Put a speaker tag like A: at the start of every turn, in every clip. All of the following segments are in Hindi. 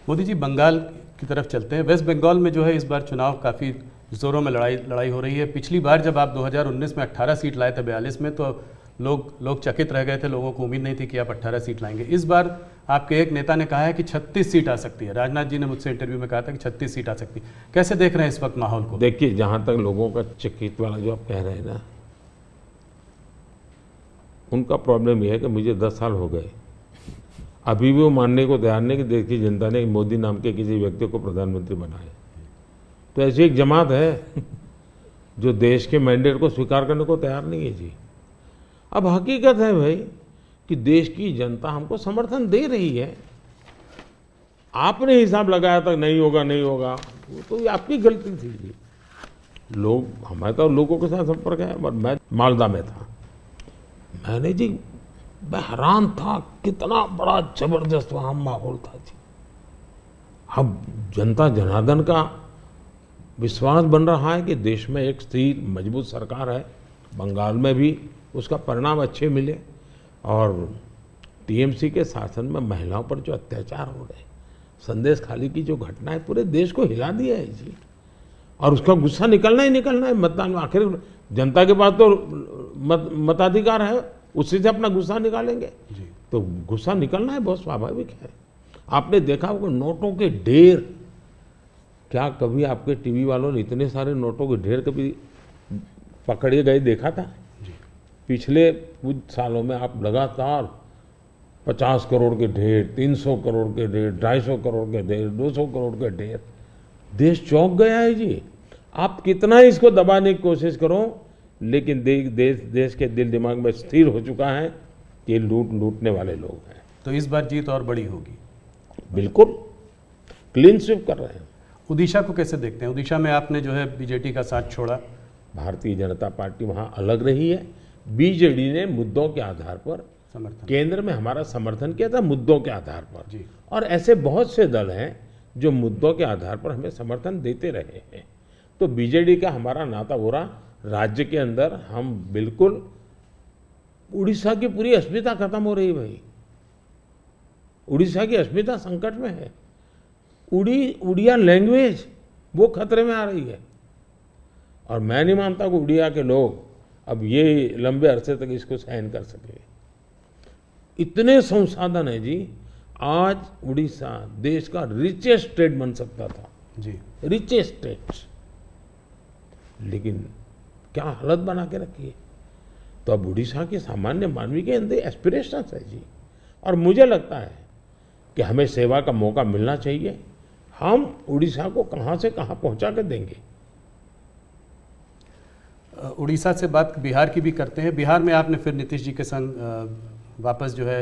A: मोदी जी, बंगाल की तरफ चलते हैं। वेस्ट बंगाल में जो है इस बार चुनाव काफ़ी ज़ोरों में लड़ाई हो रही है। पिछली बार जब आप 2019 में 18 सीट लाए थे 42 में, तो लोग चकित रह गए थे। लोगों को उम्मीद नहीं थी कि आप 18 सीट लाएंगे। इस बार आपके एक नेता ने कहा है कि 36 सीट आ सकती है। राजनाथ जी ने मुझसे इंटरव्यू में कहा था कि 36 सीट आ सकती है। कैसे देख रहे हैं इस वक्त माहौल को?
B: देखिए, जहाँ तक लोगों का चकित वाला जो आप कह रहे हैं ना, उनका प्रॉब्लम यह है कि मुझे 10 साल हो गए, अभी भी वो मानने को तैयार नहीं कि देश की जनता ने मोदी नाम के किसी व्यक्ति को प्रधानमंत्री बनाया। तो ऐसी एक जमात है जो देश के मैंडेट को स्वीकार करने को तैयार नहीं है जी। अब हकीकत है भाई कि देश की जनता हमको समर्थन दे रही है। आपने हिसाब लगाया था नहीं होगा नहीं होगा, वो तो आपकी गलती थी जी। हमारे तो लोगों के साथ संपर्क है। मैं मालदा में था, मैंने जी मैं हैरान था, कितना बड़ा जबरदस्त वहाँ माहौल था जी। अब जनता जनार्दन का विश्वास बन रहा है कि देश में एक स्थिर मजबूत सरकार है। बंगाल में भी उसका परिणाम अच्छे मिले। और टीएमसी के शासन में महिलाओं पर जो अत्याचार हो रहे, संदेश खाली की जो घटना है, पूरे देश को हिला दिया है जी। और उसका गुस्सा निकलना ही निकलना है मतदान में। आखिर जनता के पास तो मताधिकार है, उसी से अपना गुस्सा निकालेंगे जी। तो गुस्सा निकलना है, बहुत स्वाभाविक है। आपने देखा होगा नोटों के ढेर, क्या कभी आपके टीवी वालों ने इतने सारे नोटों के ढेर कभी पकड़े गए देखा था जी? पिछले कुछ सालों में आप लगातार 50 करोड़ के ढेर, 300 करोड़ के ढेर, 250 करोड़ के ढेर, 200 करोड़ के ढेर, देश चौंक गया है जी। आप कितना इसको दबाने की कोशिश करो, लेकिन देश के दिल दिमाग में स्थिर हो चुका है कि ये लूटने वाले लोग हैं।
A: तो इस बार जीत और बड़ी होगी।
B: बिल्कुल क्लीन स्वीप कर रहे हैं।
A: उड़ीसा को कैसे देखते हैं? उड़ीसा में आपने जो है बीजेडी का साथ छोड़ा।
B: भारतीय जनता पार्टी वहाँ अलग रही है। बीजेडी ने मुद्दों के आधार पर समर्थन, केंद्र में हमारा समर्थन किया था मुद्दों के आधार पर जी। और ऐसे बहुत से दल हैं जो मुद्दों के आधार पर हमें समर्थन देते रहे हैं। तो बीजेडी का हमारा नाता हो रहा, राज्य के अंदर हम बिल्कुल, उड़ीसा की पूरी अस्मिता खत्म हो रही भाई। उड़ीसा की अस्मिता संकट में है। उड़िया लैंग्वेज वो खतरे में आ रही है। और मैं नहीं मानता कि उड़िया के लोग अब ये लंबे अरसे तक इसको सहन कर सके। इतने संसाधन है जी। आज उड़ीसा देश का रिचेस्ट स्टेट बन सकता था जी, रिचेस्ट स्टेट, लेकिन क्या हालत बना के रखी है। तो अब उड़ीसा के सामान्य मानवी के अंदर एस्पिरेशंस है जी। और मुझे लगता है कि हमें सेवा का मौका मिलना चाहिए। हम उड़ीसा को कहां से कहां पहुंचा कर देंगे।
A: उड़ीसा से बात बिहार की भी करते हैं। बिहार में आपने फिर नीतीश जी के संग वापस जो है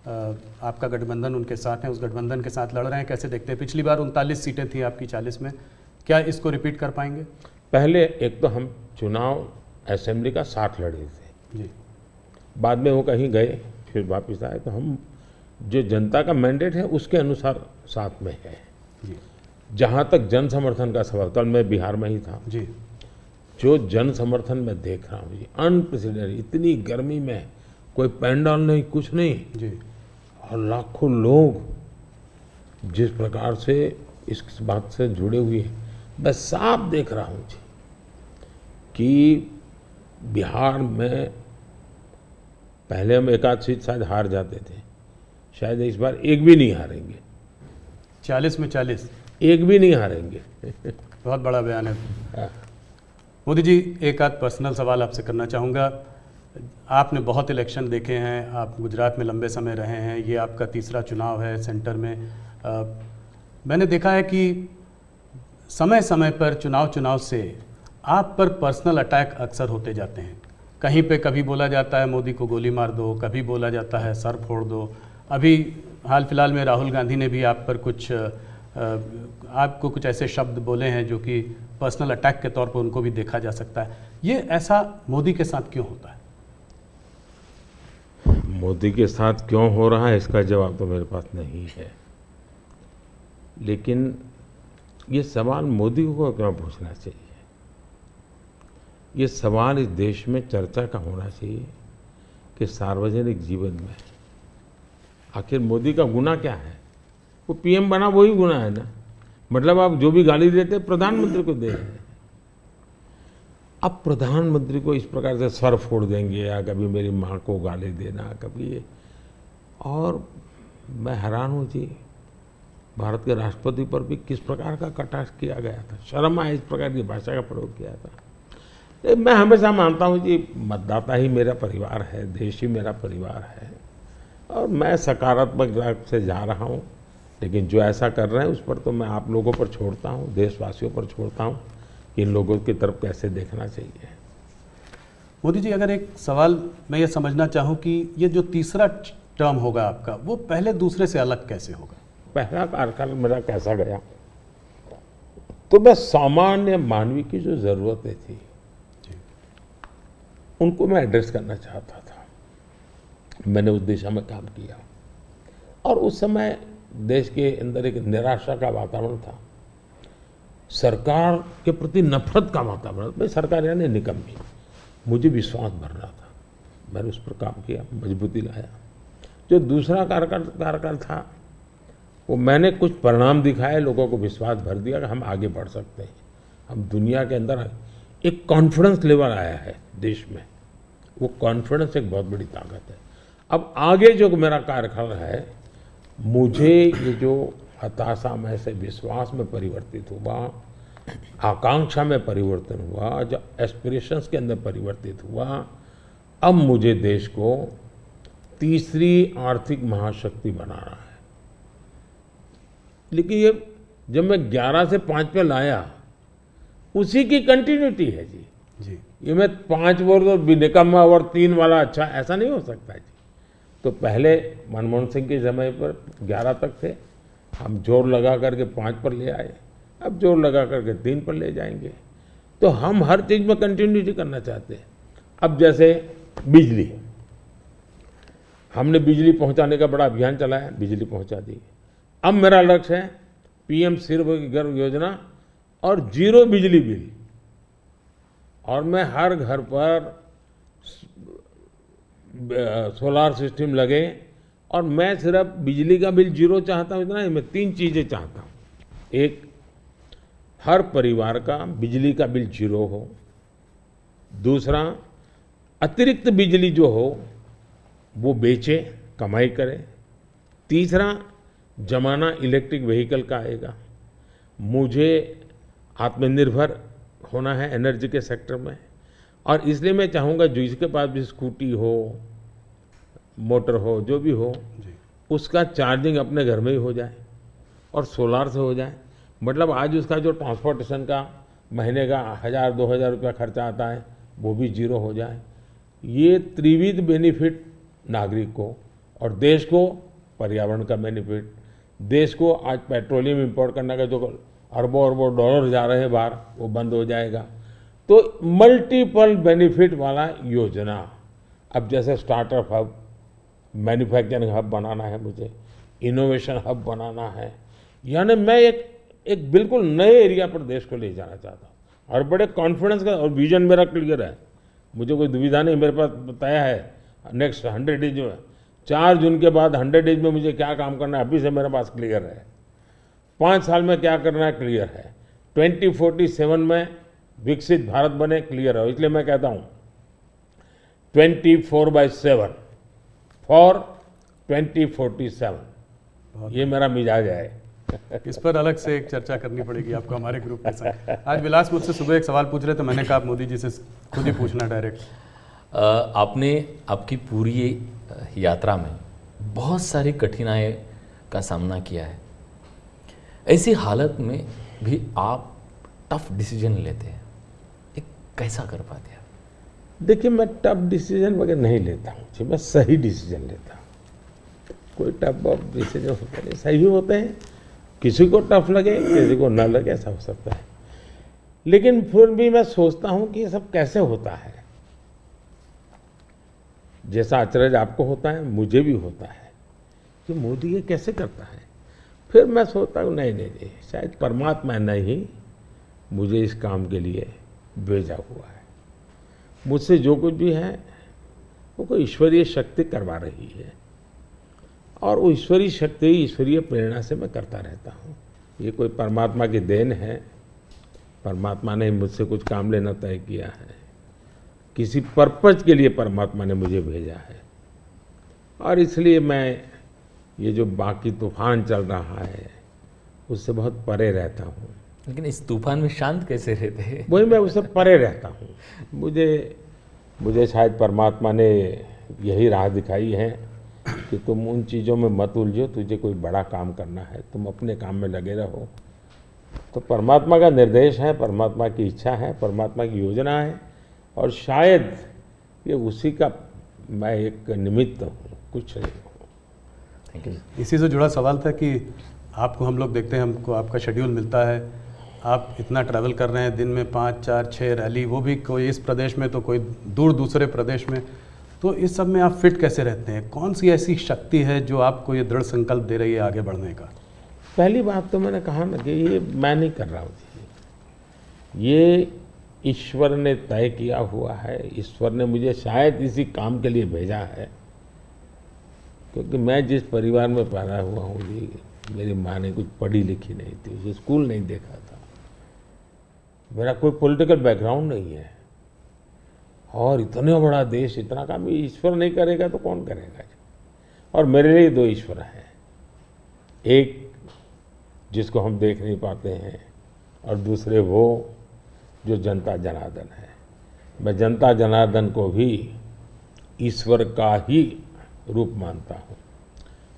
A: आपका गठबंधन उनके साथ है, उस गठबंधन के साथ लड़ रहे हैं। कैसे देखते हैं? पिछली बार 39 सीटें थी आपकी 40 में, क्या इसको रिपीट कर पाएंगे?
B: पहले एक तो हम चुनाव असेंबली का साथ लड़े थे जी। बाद में वो कहीं गए, फिर वापस आए। तो हम जो जनता का मैंडेट है उसके अनुसार साथ में है जी। जहाँ तक जन समर्थन का सवाल, कल मैं बिहार में ही था जी। जो जन समर्थन में देख रहा हूँ जी, अनप्रेसिडेंटेड, इतनी गर्मी में कोई पैंडल नहीं, कुछ नहीं जी। और लाखों लोग जिस प्रकार से इस बात से जुड़े हुए हैं, मैं साफ देख रहा हूँ जी कि बिहार में पहले हम एक आध सीट शायद हार जाते थे, शायद इस बार एक भी नहीं हारेंगे।
A: 40 में 40
B: एक भी नहीं हारेंगे।
A: बहुत बड़ा बयान है। मोदी जी, एक आध पर्सनल सवाल आपसे करना चाहूँगा। आपने बहुत इलेक्शन देखे हैं, आप गुजरात में लंबे समय रहे हैं, ये आपका तीसरा चुनाव है सेंटर में। मैंने देखा है कि समय समय पर चुनाव से आप पर पर्सनल अटैक अक्सर होते जाते हैं। कहीं पे कभी बोला जाता है मोदी को गोली मार दो, कभी बोला जाता है सर फोड़ दो। अभी हाल फिलहाल में राहुल गांधी ने भी आप पर आपको कुछ ऐसे शब्द बोले हैं जो कि पर्सनल अटैक के तौर पर उनको भी देखा जा सकता है। ये ऐसा मोदी के साथ क्यों होता है?
B: मोदी के साथ क्यों हो रहा है इसका जवाब तो मेरे पास नहीं है, लेकिन ये सवाल मोदी को क्यों पूछना चाहिए? ये सवाल इस देश में चर्चा का होना चाहिए कि सार्वजनिक जीवन में आखिर मोदी का गुनाह क्या है। वो पीएम बना वही गुनाह है ना। मतलब आप जो भी गाली देते प्रधानमंत्री को दे रहे हैं। अब प्रधानमंत्री को इस प्रकार से सर फोड़ देंगे, या कभी मेरी माँ को गाली देना, कभी ये। और मैं हैरान हूँ जी, भारत के राष्ट्रपति पर भी किस प्रकार का कटाक्ष किया गया था। शर्म आए इस प्रकार की भाषा का प्रयोग किया था। मैं हमेशा मानता हूँ जी, मतदाता ही मेरा परिवार है, देश ही मेरा परिवार है, और मैं सकारात्मक राह से जा रहा हूँ। लेकिन जो ऐसा कर रहे हैं उस पर तो मैं आप लोगों पर छोड़ता हूँ, देशवासियों पर छोड़ता हूँ कि इन लोगों की तरफ कैसे देखना चाहिए।
A: मोदी जी, अगर एक सवाल मैं ये समझना चाहूँ कि ये जो तीसरा टर्म होगा आपका, वो पहले दूसरे से अलग कैसे होगा?
B: पहला कार्यकाल मेरा कैसा गया, तो मैं सामान्य मानवी की जो ज़रूरतें थी उनको मैं एड्रेस करना चाहता था। मैंने उस दिशा में काम किया, और उस समय देश के अंदर एक निराशा का वातावरण था, सरकार के प्रति नफरत का वातावरण। भाई सरकार यानी निकम्मी, मुझे विश्वास भरना था, मैंने उस पर काम किया, मजबूती लाया। जो दूसरा कार्यकाल था वो मैंने कुछ परिणाम दिखाए, लोगों को विश्वास भर दिया कि हम आगे बढ़ सकते हैं। हम दुनिया के अंदर एक कॉन्फिडेंस लेवल आया है देश में, वो कॉन्फिडेंस एक बहुत बड़ी ताकत है। अब आगे जो मेरा कार्यकाल है, मुझे ये जो हताशा में से विश्वास में परिवर्तित हुआ, आकांक्षा में परिवर्तन हुआ, जो एस्पिरेशंस के अंदर परिवर्तित हुआ, अब मुझे देश को तीसरी आर्थिक महाशक्ति बनाना है। लेकिन ये जब मैं 11 से 5 पे लाया, उसी की कंटिन्यूटी है जी। ये मैं 5 वर्ष और निकम्मा और 3 वाला अच्छा, ऐसा नहीं हो सकता जी। तो पहले मनमोहन सिंह के समय पर 11 तक थे, हम जोर लगा करके 5 पर ले आए, अब जोर लगा करके 3 पर ले जाएंगे। तो हम हर चीज़ में कंटिन्यूटी करना चाहते हैं। अब जैसे बिजली, हमने बिजली पहुंचाने का बड़ा अभियान चलाया, बिजली पहुंचा दी। अब मेरा लक्ष्य है पीएम सूर्यघर योजना और 0 बिजली बिल, और मैं हर घर पर सोलार सिस्टम लगे, और मैं सिर्फ बिजली का बिल 0 चाहता हूँ, इतना ही, मैं 3 चीज़ें चाहता हूँ। एक, हर परिवार का बिजली का बिल 0 हो। दूसरा, अतिरिक्त बिजली जो हो वो बेचे, कमाई करे। तीसरा, जमाना इलेक्ट्रिक व्हीकल का आएगा। मुझे आत्मनिर्भर होना है एनर्जी के सेक्टर में, और इसलिए मैं चाहूँगा जो इसके पास भी स्कूटी हो, मोटर हो, जो भी हो, उसका चार्जिंग अपने घर में ही हो जाए और सोलार से हो जाए। मतलब आज उसका जो ट्रांसपोर्टेशन का महीने का 1000-2000 रुपया खर्चा आता है, वो भी 0 हो जाए। ये त्रिविध बेनिफिट नागरिक को और देश को, पर्यावरण का बेनिफिट, देश को आज पेट्रोलियम इंपोर्ट करने का जो अरबों अरबों डॉलर जा रहे हैं बाहर, वो बंद हो जाएगा। तो मल्टीपल बेनिफिट वाला योजना। अब जैसे स्टार्टअप हब, मैन्युफैक्चरिंग हब बनाना है मुझे, इनोवेशन हब बनाना है, यानी मैं एक बिल्कुल नए एरिया पर देश को ले जाना चाहता हूँ, और बड़े कॉन्फिडेंस का, और विजन मेरा क्लियर है, मुझे कोई दुविधा नहीं। मेरे पास तय है नेक्स्ट 100 डेज में, 4 जून के बाद 100 डेज में मुझे क्या काम करना है, अभी से मेरे पास क्लियर है। 5 साल में क्या करना है, क्लियर है। 2047 में विकसित भारत बने, क्लियर है। इसलिए मैं कहता हूँ 24/7 फॉर 2047, ये मेरा मिजाज है।
A: इस पर अलग से एक चर्चा करनी पड़ेगी आपको हमारे ग्रुप के साथ। आज विलास मुझसे सुबह एक सवाल पूछ रहे थे, मैंने कहा आप मोदी जी से खुद ही पूछना डायरेक्ट।
C: आपने आपकी पूरी यात्रा में बहुत सारी कठिनाई का सामना किया है। ऐसी हालत में भी आप टफ डिसीजन लेते हैं, ये कैसा कर पाते हैं?
B: देखिए, मैं टफ डिसीजन वगैरह नहीं लेता हूँ जी, मैं सही डिसीजन लेता हूँ। कोई टफ डिसीजन होता नहीं, सही होते हैं। किसी को टफ लगे, किसी को ना लगे, ऐसा हो सकता है। लेकिन फिर भी मैं सोचता हूँ कि ये सब कैसे होता है। जैसा अचरज आपको होता है, मुझे भी होता है कि मोदी ये कैसे करता है। फिर मैं सोचता हूँ नहीं, शायद परमात्मा ने ही मुझे इस काम के लिए भेजा हुआ है। मुझसे जो कुछ भी है वो कोई ईश्वरीय शक्ति करवा रही है, और वो ईश्वरीय शक्ति, ईश्वरीय प्रेरणा से मैं करता रहता हूँ। ये कोई परमात्मा की देन है। परमात्मा ने मुझसे कुछ काम लेना तय किया है, किसी पर्पज के लिए परमात्मा ने मुझे भेजा है, और इसलिए मैं ये जो बाकी तूफान चल रहा है उससे बहुत परे रहता हूँ।
C: लेकिन इस तूफान में शांत कैसे रहते हैं?
B: वही मैं उससे परे रहता हूँ। मुझे शायद परमात्मा ने यही राह दिखाई है कि तुम उन चीज़ों में मत उलझो, तुझे कोई बड़ा काम करना है, तुम अपने काम में लगे रहो। तो परमात्मा का निर्देश है, परमात्मा की इच्छा है, परमात्मा की योजना है, और शायद ये उसी का मैं एक निमित्त हूँ, कुछ नहीं हूँ।
C: Thank you.
A: इसी से जुड़ा सवाल था कि आपको हम लोग देखते हैं, हमको आपका शेड्यूल मिलता है, आप इतना ट्रैवल कर रहे हैं, दिन में 5, 4, 6 रैली, वो भी कोई इस प्रदेश में तो कोई दूर दूसरे प्रदेश में, तो इस सब में आप फिट कैसे रहते हैं? कौन सी ऐसी शक्ति है जो आपको ये दृढ़ संकल्प दे रही है आगे बढ़ने का?
B: पहली बात तो मैंने कहा ना कि ये मैं नहीं कर रहा हूँ, ये ईश्वर ने तय किया हुआ है। ईश्वर ने मुझे शायद इसी काम के लिए भेजा है, क्योंकि मैं जिस परिवार में पैदा हुआ हूँ जी, मेरी माँ ने कुछ पढ़ी लिखी नहीं थी, उसे स्कूल नहीं देखा था, मेरा कोई पॉलिटिकल बैकग्राउंड नहीं है, और इतना बड़ा देश, इतना काम ईश्वर नहीं करेगा तो कौन करेगा? और मेरे लिए 2 ईश्वर हैं, एक जिसको हम देख नहीं पाते हैं, और दूसरे वो जो जनता जनार्दन है। मैं जनता जनार्दन को भी ईश्वर का ही रूप मानता हूँ,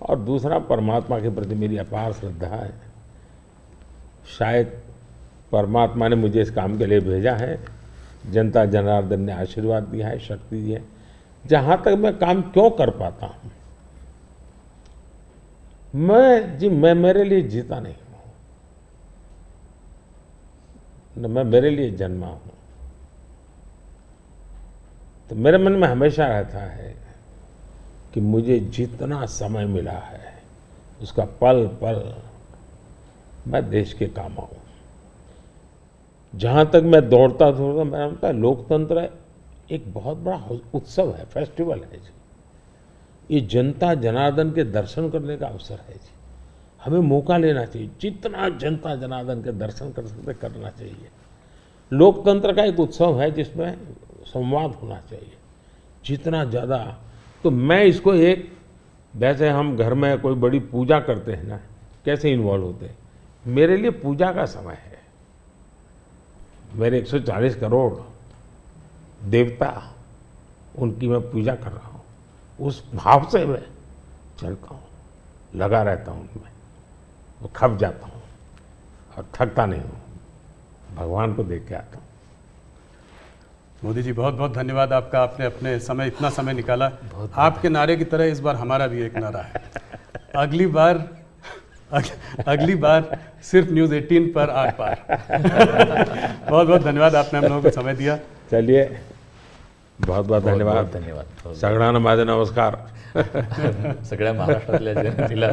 B: और दूसरा परमात्मा के प्रति मेरी अपार श्रद्धा है। शायद परमात्मा ने मुझे इस काम के लिए भेजा है, जनता जनार्दन ने आशीर्वाद दिया है, शक्ति दी है। जहाँ तक मैं काम क्यों कर पाता हूँ, मैं मेरे लिए जीता नहीं हूँ, न मैं मेरे लिए जन्मा हूँ। तो मेरे मन में हमेशा रहता है कि मुझे जितना समय मिला है उसका पल पल मैं देश के काम आऊँ। जहाँ तक मैं दौड़ता मेरा लगता है लोकतंत्र एक बहुत बड़ा उत्सव है, फेस्टिवल है जी। ये जनता जनार्दन के दर्शन करने का अवसर है जी। हमें मौका लेना चाहिए, जितना जनता जनार्दन के दर्शन कर सकते करना चाहिए। लोकतंत्र का एक उत्सव है जिसमें संवाद होना चाहिए जितना ज़्यादा। तो मैं इसको एक, जैसे हम घर में कोई बड़ी पूजा करते हैं ना, कैसे इन्वॉल्व होते हैं, मेरे लिए पूजा का समय है। मेरे 140 करोड़ देवता, उनकी मैं पूजा कर रहा हूँ, उस भाव से मैं चलता हूँ, लगा रहता हूँ उनमें, वो खप जाता हूँ और थकता नहीं हूँ, भगवान को देख के आता हूँ।
A: मोदी जी बहुत बहुत धन्यवाद आपका, आपने अपने समय इतना समय निकाला। आपके नारे की तरह इस बार हमारा भी एक नारा है, अगली बार सिर्फ न्यूज़ 18 पर आर पार। बहुत बहुत धन्यवाद, आपने हम लोगों को समय दिया।
B: चलिए, बहुत बहुत धन्यवाद।
C: धन्यवाद।
B: सगळ्यांना माझे नमस्कार।
C: सगळ्या महाराष्ट्रातल्या जनतेला